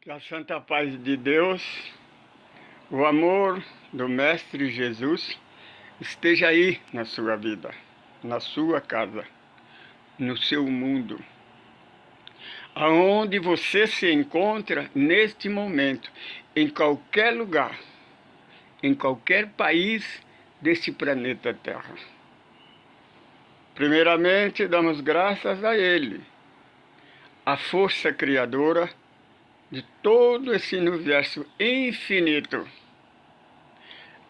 Que a santa paz de Deus, o amor do Mestre Jesus esteja aí na sua vida, na sua casa, no seu mundo, aonde você se encontra neste momento, em qualquer lugar, em qualquer país deste planeta Terra. Primeiramente, damos graças a Ele, a força criadora de todo esse universo infinito.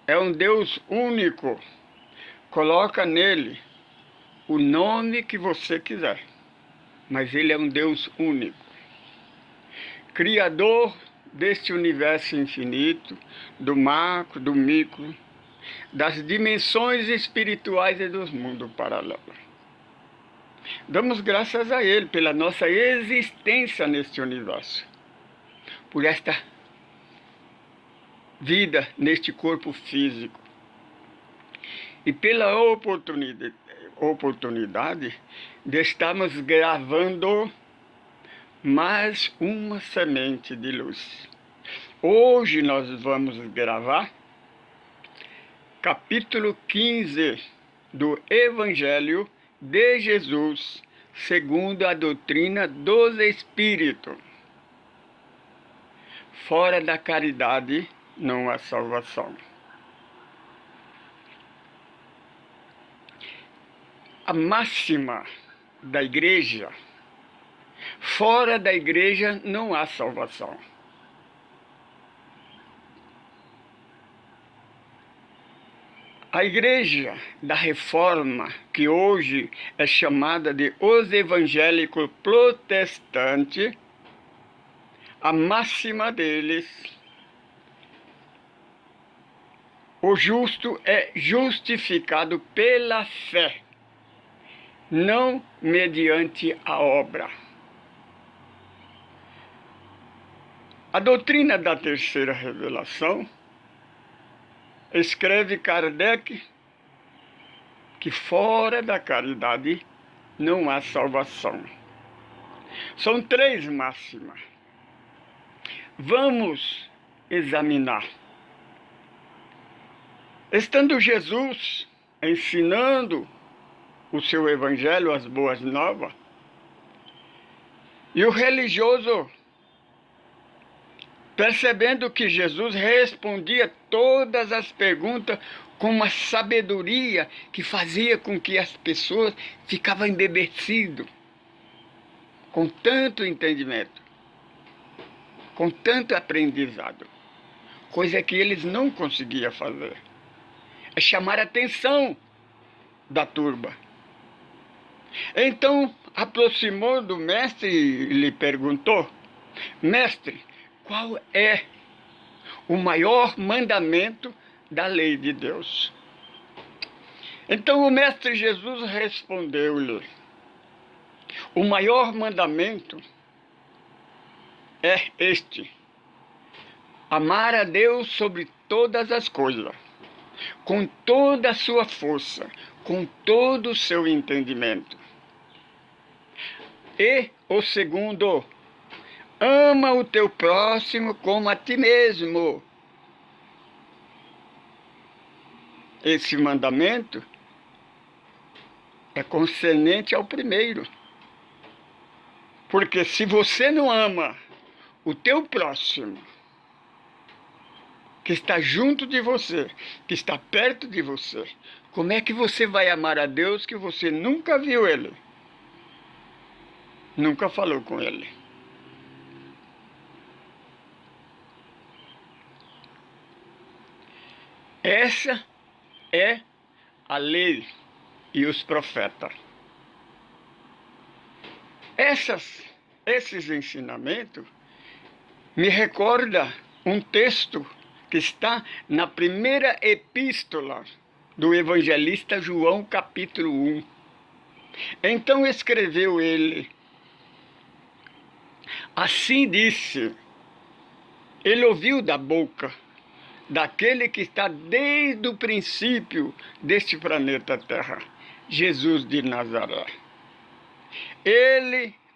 É um Deus único. Coloca nele o nome que você quiser, mas ele é um Deus único. Criador deste universo infinito, do macro, do micro, das dimensões espirituais e dos mundos paralelos. Damos graças a Ele pela nossa existência neste universo, por esta vida neste corpo físico e pela oportunidade de estarmos gravando mais uma semente de luz. Hoje nós vamos gravar capítulo 15 do Evangelho de Jesus, segundo a doutrina dos Espíritos. Fora da caridade não há salvação. A máxima da igreja: fora da igreja não há salvação. A igreja da reforma, que hoje é chamada de os evangélicos protestantes, a máxima deles: o justo é justificado pela fé, não mediante a obra. A doutrina da terceira revelação, escreve Kardec que fora da caridade não há salvação. São 3 máximas. Vamos examinar. Estando Jesus ensinando o seu evangelho, as boas novas, e o religioso, percebendo que Jesus respondia todas as perguntas com uma sabedoria que fazia com que as pessoas ficavam embebecidas, com tanto entendimento, com tanto aprendizado, coisa que eles não conseguiam fazer. É chamar a atenção da turba. Então aproximou do mestre e lhe perguntou: Mestre, qual é o maior mandamento da lei de Deus? Então o mestre Jesus respondeu-lhe: o maior mandamento é este: amar a Deus sobre todas as coisas, com toda a sua força, com todo o seu entendimento. E o segundo: ama o teu próximo como a ti mesmo. Esse mandamento é concernente ao primeiro. Porque se você não ama o teu próximo, que está junto de você, que está perto de você, como é que você vai amar a Deus que você nunca viu Ele? Nunca falou com Ele. Essa é a lei e os profetas. Esses ensinamentos me recordam um texto que está na primeira epístola do evangelista João, capítulo 1. Então escreveu ele: assim disse, ele ouviu da boca daquele que está desde o princípio deste planeta Terra, Jesus de Nazaré.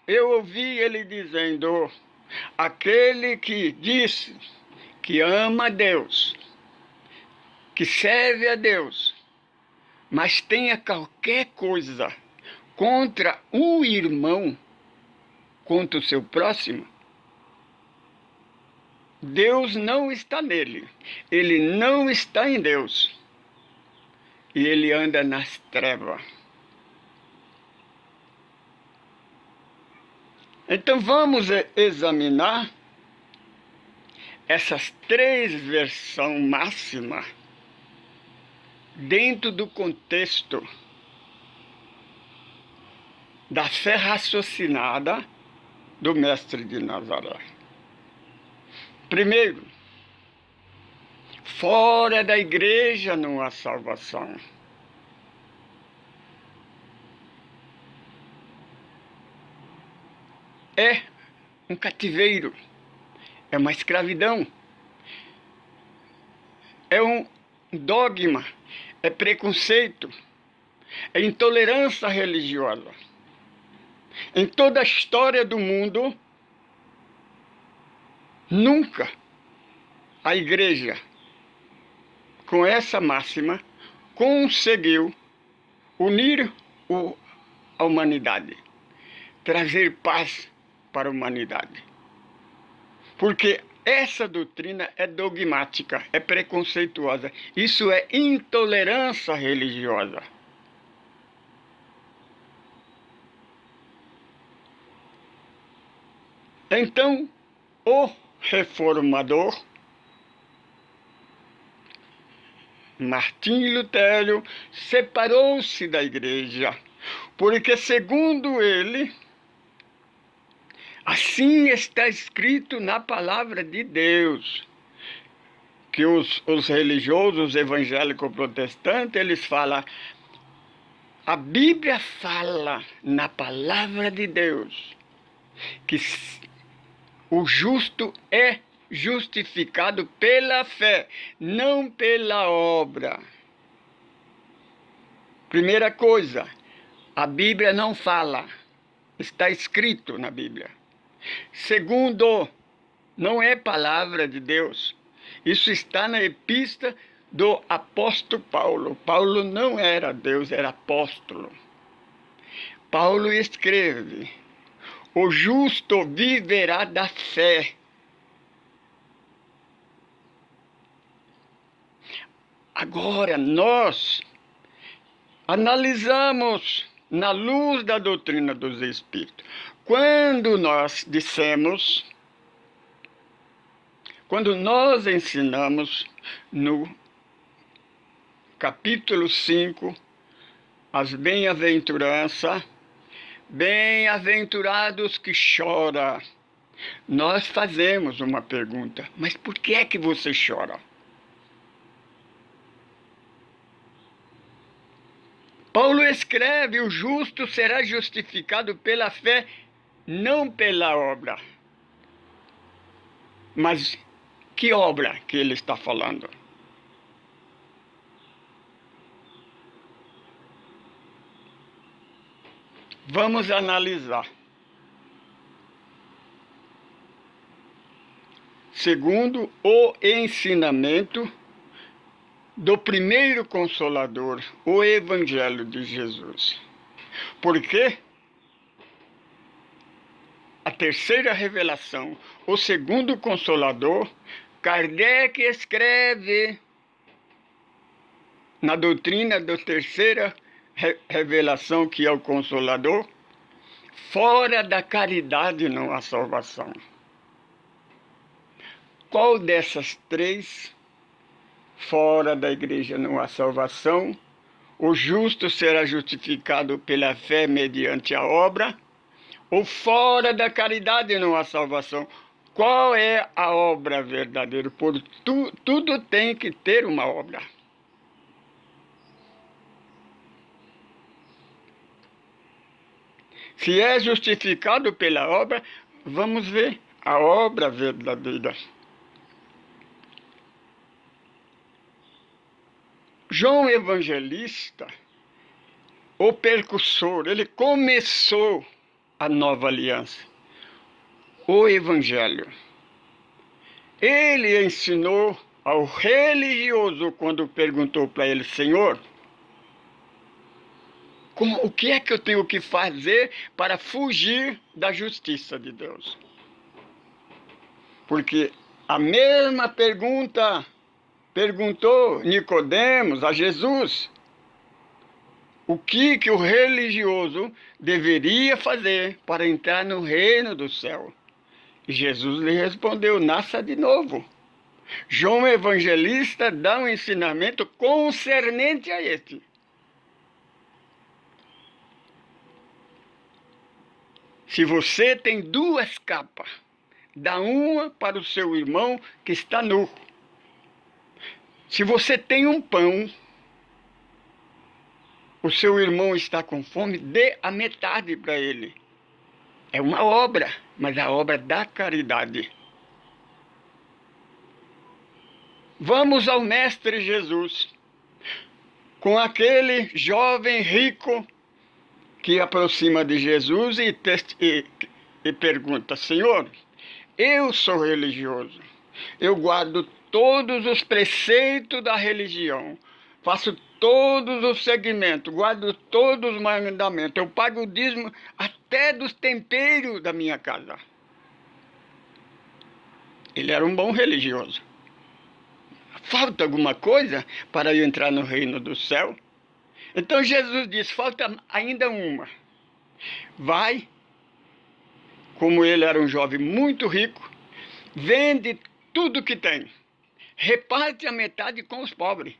Eu ouvi ele dizendo: Aquele que diz que ama a Deus, que serve a Deus, mas tenha qualquer coisa contra um irmão, contra o seu próximo, Deus não está nele. Ele não está em Deus. E ele anda nas trevas. Então vamos examinar essas três versões máximas dentro do contexto da fé raciocinada do Mestre de Nazaré. Primeiro, fora da igreja não há salvação. É um cativeiro, é uma escravidão, é um dogma, é preconceito, é intolerância religiosa. Em toda a história do mundo, nunca a igreja, com essa máxima, conseguiu unir a humanidade, trazer paz para a humanidade. Porque essa doutrina é dogmática, é preconceituosa. Isso é intolerância religiosa. Então, o reformador Martim Lutero separou-se da igreja, porque, segundo ele, assim está escrito na palavra de Deus, que os religiosos, os evangélicos protestantes, eles falam, a Bíblia fala na palavra de Deus, que o justo é justificado pela fé, não pela obra. Primeira coisa, a Bíblia não fala, está escrito na Bíblia. Segundo, não é palavra de Deus. Isso está na epístola do apóstolo Paulo. Paulo não era Deus, era apóstolo. Paulo escreve, o justo viverá da fé. Agora, nós analisamos na luz da doutrina dos Espíritos. Quando nós dissemos, quando nós ensinamos no capítulo 5, as bem-aventuranças, bem-aventurados que choram, nós fazemos uma pergunta, mas por que é que você chora? Paulo escreve, o justo será justificado pela fé, não pela obra. Mas que obra que ele está falando? Vamos analisar. Segundo o ensinamento do primeiro Consolador, o Evangelho de Jesus. Porque a terceira revelação, o segundo Consolador, Kardec escreve na doutrina da terceira revelação, que é o Consolador, fora da caridade não há salvação. Qual dessas três? Fora da igreja não há salvação, o justo será justificado pela fé mediante a obra, ou fora da caridade não há salvação. Qual é a obra verdadeira? Por tudo tem que ter uma obra. Se é justificado pela obra, vamos ver a obra verdadeira. João Evangelista, o percussor, ele começou a nova aliança. o Evangelho. Ele ensinou ao religioso quando perguntou para ele: Senhor, o que é que eu tenho que fazer para fugir da justiça de Deus? Porque a mesma pergunta perguntou Nicodemos a Jesus. O que o religioso deveria fazer para entrar no reino do céu? E Jesus lhe respondeu: nasça de novo. João Evangelista dá um ensinamento concernente a este. Se você tem duas capas, dá uma para o seu irmão que está nu. Se você tem um pão, o seu irmão está com fome, dê a metade para ele. É uma obra, mas a obra da caridade. Vamos ao Mestre Jesus, com aquele jovem rico que aproxima de Jesus e pergunta: Senhor, eu sou religioso, eu guardo todos os preceitos da religião, faço todos os segmentos, guardo todos os mandamentos, eu pago o dízimo até dos temperos da minha casa. Ele era um bom religioso. Falta alguma coisa para eu entrar no reino do céu? Então Jesus diz: falta ainda uma. Vai, como ele era um jovem muito rico, vende tudo que tem, reparte a metade com os pobres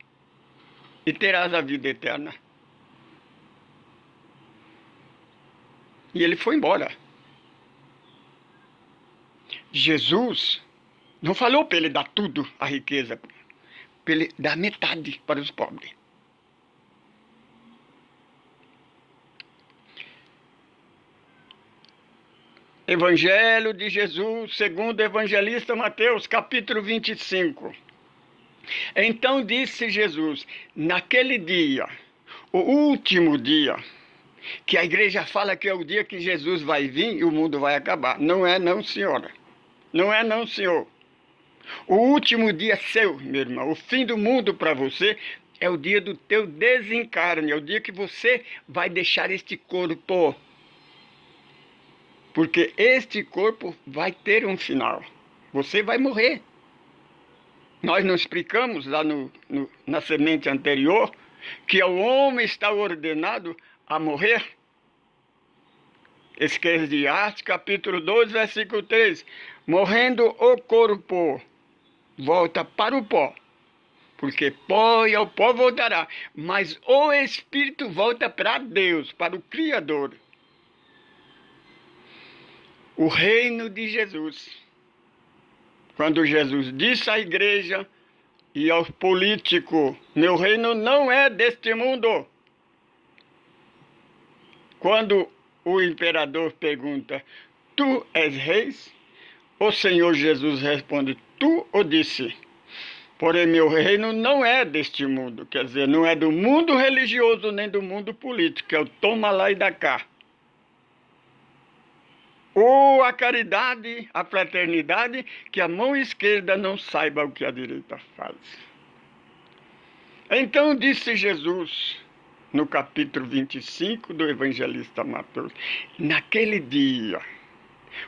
e terás a vida eterna. E ele foi embora. Jesus não falou para ele dar tudo, a riqueza, para ele dar metade para os pobres. Evangelho de Jesus, segundo o evangelista Mateus, capítulo 25. Então disse Jesus: naquele dia, o último dia, que a igreja fala que é o dia que Jesus vai vir e o mundo vai acabar. Não é não, senhora. Não é não, senhor. O último dia seu, meu irmão, o fim do mundo para você, é o dia do teu desencarne, é o dia que você vai deixar este corpo. Porque este corpo vai ter um final. Você vai morrer. Nós não explicamos lá na semente anterior que o homem está ordenado a morrer? Eclesiastes capítulo 12, versículo 3. Morrendo o corpo, volta para o pó, porque pó e ao pó voltará, mas o espírito volta para Deus, para o Criador. O reino de Jesus. Quando Jesus disse à igreja e aos políticos: meu reino não é deste mundo. Quando o imperador pergunta: tu és rei? O Senhor Jesus responde: tu o disse. Porém, meu reino não é deste mundo. Quer dizer, não é do mundo religioso nem do mundo político. É o toma lá e dá cá. Ou a caridade, a fraternidade, que a mão esquerda não saiba o que a direita faz. Então disse Jesus, no capítulo 25 do evangelista Mateus: naquele dia,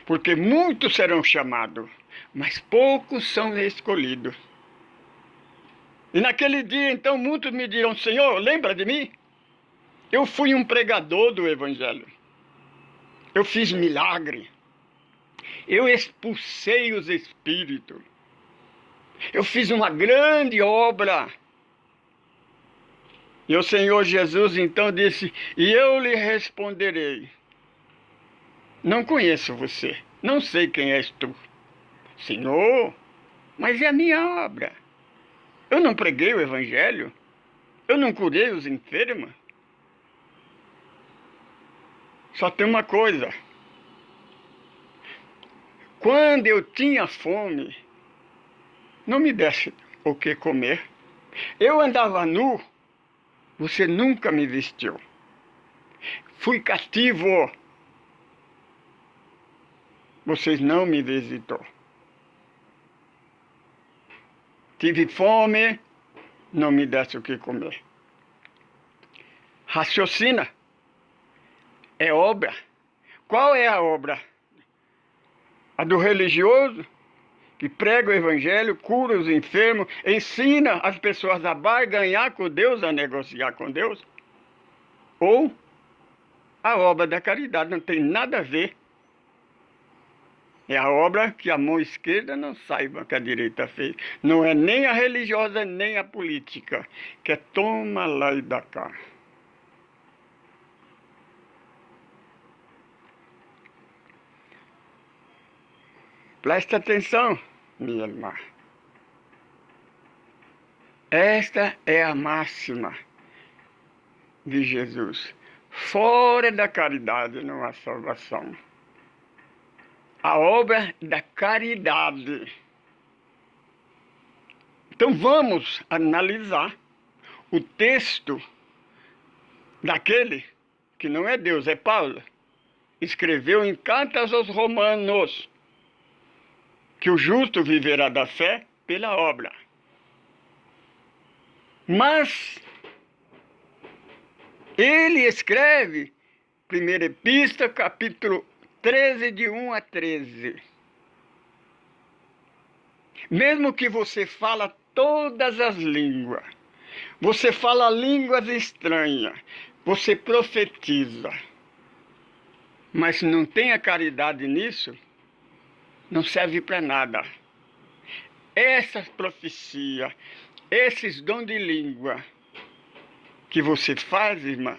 porque muitos serão chamados, mas poucos são escolhidos. E naquele dia, então, muitos me dirão: Senhor, lembra de mim? Eu fui um pregador do evangelho. Eu fiz milagre. Eu expulsei os espíritos. Eu fiz uma grande obra. E o Senhor Jesus então disse: e eu lhe responderei: não conheço você, não sei quem és tu. Senhor, mas é a minha obra. Eu não preguei o evangelho? Eu não curei os enfermos? Só tem uma coisa. Quando eu tinha fome, não me desse o que comer. Eu andava nu, você nunca me vestiu. Fui cativo, vocês não me visitou. Tive fome, não me desse o que comer. Raciocina. É obra. Qual é a obra? A do religioso, que prega o evangelho, cura os enfermos, ensina as pessoas a barganhar com Deus, a negociar com Deus? Ou a obra da caridade não tem nada a ver. É a obra que a mão esquerda não saiba que a direita fez. Não é nem a religiosa, nem a política, que é toma lá e dá cá. Preste atenção, minha irmã. Esta é a máxima de Jesus. Fora da caridade não há salvação. A obra da caridade. Então vamos analisar o texto daquele que não é Deus, é Paulo. Escreveu em cartas aos Romanos que o justo viverá da fé pela obra. Mas ele escreve, primeira epístola, capítulo 13, de 1 a 13. Mesmo que você fala todas as línguas, você fala línguas estranhas, você profetiza, mas não tem a caridade nisso, não serve para nada. Essa profecia, esses dons de língua que você faz, irmã,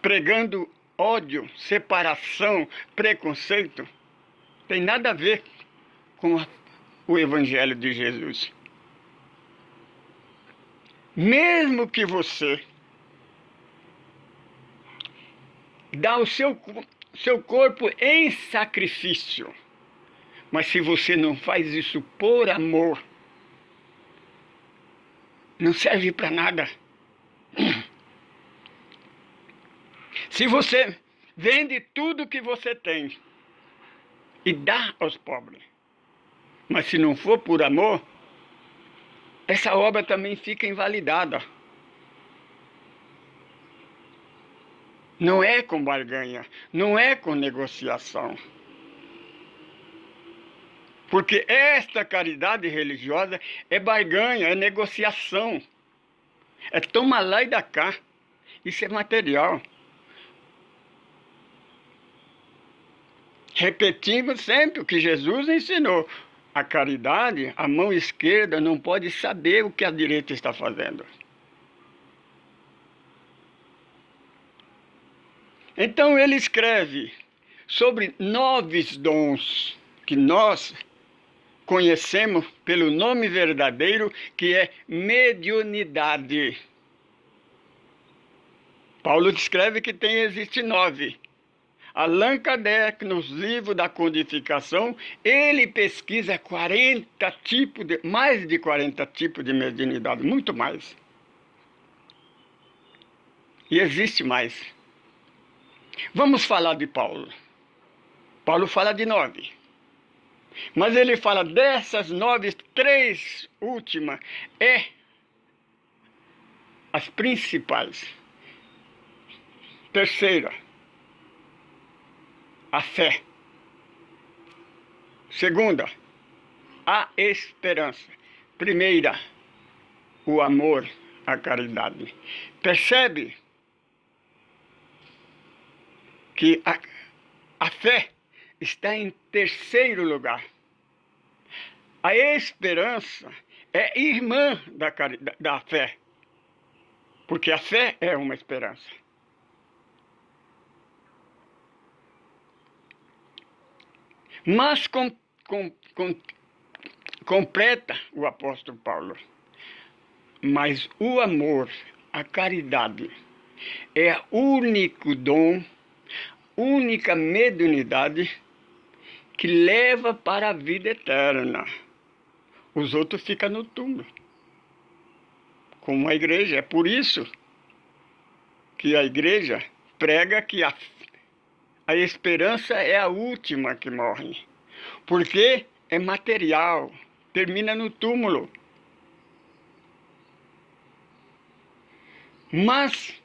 pregando ódio, separação, preconceito, tem nada a ver com o Evangelho de Jesus. Mesmo que você dá o seu corpo em sacrifício, mas se você não faz isso por amor, não serve para nada. Se você vende tudo que você tem e dá aos pobres, mas se não for por amor, essa obra também fica invalidada. Não é com barganha, não é com negociação. Porque esta caridade religiosa é barganha, é negociação. É toma lá e dá cá. Isso é material. Repetimos sempre o que Jesus ensinou. A caridade, a mão esquerda não pode saber o que a direita está fazendo. Então ele escreve sobre 9 dons que nós conhecemos pelo nome verdadeiro, que é mediunidade. Paulo descreve que existe 9. Allan Kardec, nos livros da codificação, ele pesquisa mais de 40 tipos de mediunidade, muito mais. E existe mais. Vamos falar de Paulo. Paulo fala de 9. Mas ele fala dessas 9, 3 últimas as principais. Terceira, a fé. Segunda, a esperança. Primeira, o amor, a caridade. Percebe que a fé está em terceiro lugar. A esperança é irmã da fé, porque a fé é uma esperança. Mas completa o apóstolo Paulo. Mas o amor, a caridade, é o único dom, única mediunidade que leva para a vida eterna. Os outros ficam no túmulo, como a igreja. É por isso que a igreja prega que A esperança é a última que morre, porque é material, termina no túmulo. Mas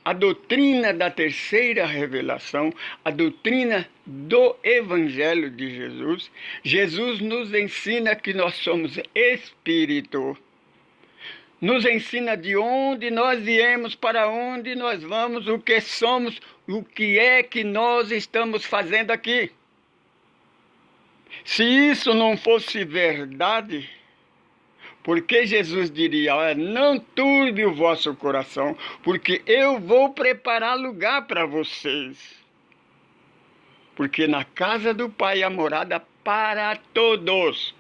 a doutrina da terceira revelação, a doutrina do Evangelho de Jesus, Jesus nos ensina que nós somos espírito. Nos ensina de onde nós viemos, para onde nós vamos, o que somos, o que é que nós estamos fazendo aqui. Se isso não fosse verdade, porque Jesus diria, olha, não turbe o vosso coração, porque eu vou preparar lugar para vocês. Porque na casa do Pai há morada para todos.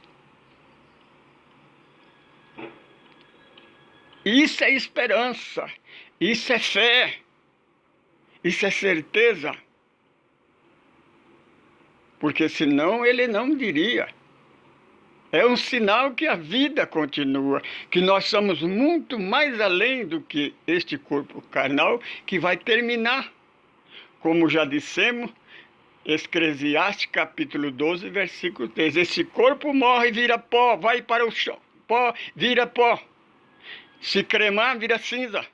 Isso é esperança, isso é fé, isso é certeza. Porque senão ele não diria. É um sinal que a vida continua, que nós somos muito mais além do que este corpo carnal que vai terminar. Como já dissemos, Eclesiastes capítulo 12, versículo 3. Esse corpo morre e vira pó, vai para o chão, pó, vira pó. Se cremar, vira cinza.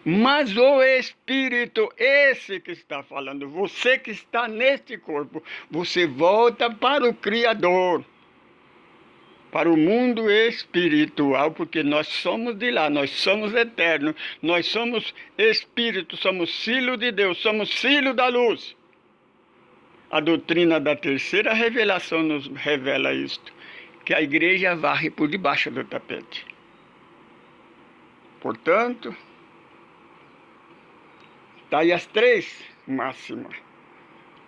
Mas o Espírito, esse que está falando, você que está neste corpo, você volta para o Criador, para o mundo espiritual, porque nós somos de lá, nós somos eternos, nós somos Espírito, somos filho de Deus, somos filho da luz. A doutrina da terceira revelação nos revela isto, que a igreja varre por debaixo do tapete. Portanto, está aí as três máximas.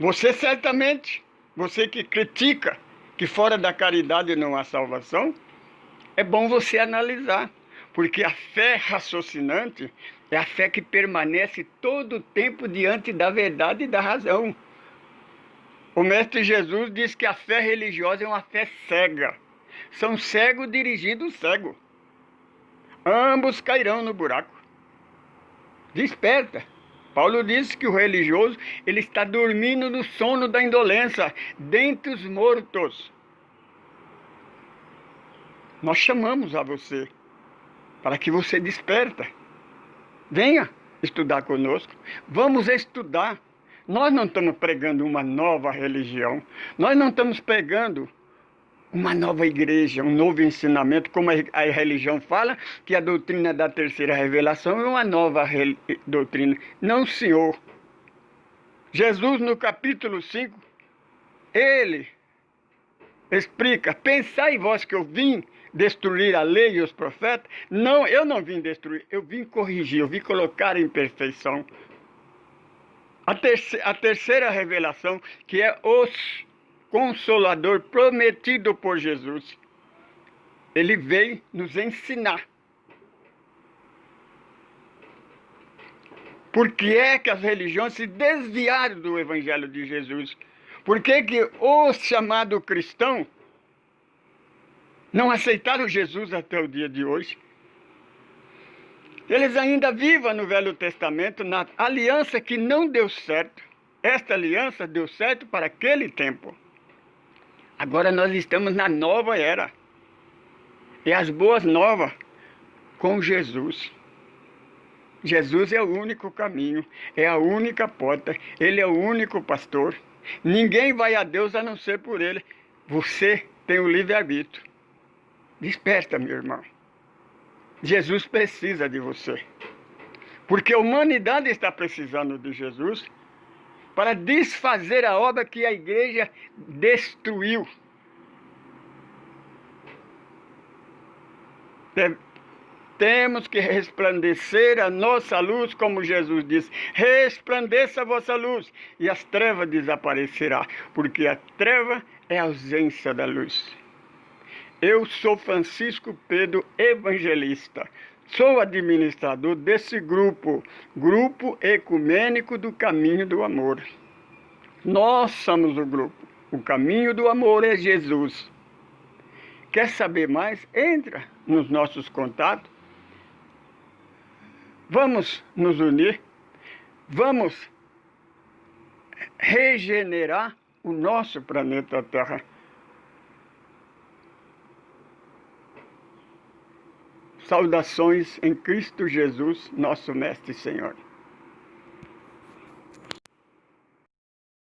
Você certamente, você que critica que fora da caridade não há salvação, é bom você analisar, porque a fé raciocinante é a fé que permanece todo o tempo diante da verdade e da razão. O Mestre Jesus diz que a fé religiosa é uma fé cega. São cegos dirigindo o cego. Ambos cairão no buraco. Desperta. Paulo disse que o religioso ele está dormindo no sono da indolência, dentre os mortos. Nós chamamos a você para que você desperta. Venha estudar conosco. Vamos estudar. Nós não estamos pregando uma nova religião. Nós não estamos pregando uma nova igreja, um novo ensinamento, como a religião fala, que a doutrina da terceira revelação é uma nova doutrina. Não, senhor. Jesus, no capítulo 5, ele explica, pensai vós que eu vim destruir a lei e os profetas? Não, eu não vim destruir, eu vim corrigir, eu vim colocar em perfeição. A terceira revelação, que é o Consolador prometido por Jesus. Ele veio nos ensinar. Por que é que as religiões se desviaram do Evangelho de Jesus? Por que que os chamados cristãos não aceitaram Jesus até o dia de hoje? Eles ainda vivem no Velho Testamento, na aliança que não deu certo. Esta aliança deu certo para aquele tempo. Agora nós estamos na nova era. E as boas novas com Jesus. Jesus é o único caminho, é a única porta, Ele é o único pastor. Ninguém vai a Deus a não ser por Ele. Você tem o livre-arbítrio. Desperta, meu irmão. Jesus precisa de você. Porque a humanidade está precisando de Jesus para desfazer a obra que a igreja destruiu. Temos que resplandecer a nossa luz, como Jesus disse. Resplandeça a vossa luz e as trevas desaparecerá, porque a treva é a ausência da luz. Eu sou Francisco Pedro, evangelista. Sou administrador desse grupo ecumênico do Caminho do Amor. Nós somos o grupo. O Caminho do Amor é Jesus. Quer saber mais? Entra nos nossos contatos. Vamos nos unir. Vamos regenerar o nosso planeta Terra. Saudações em Cristo Jesus, nosso Mestre e Senhor.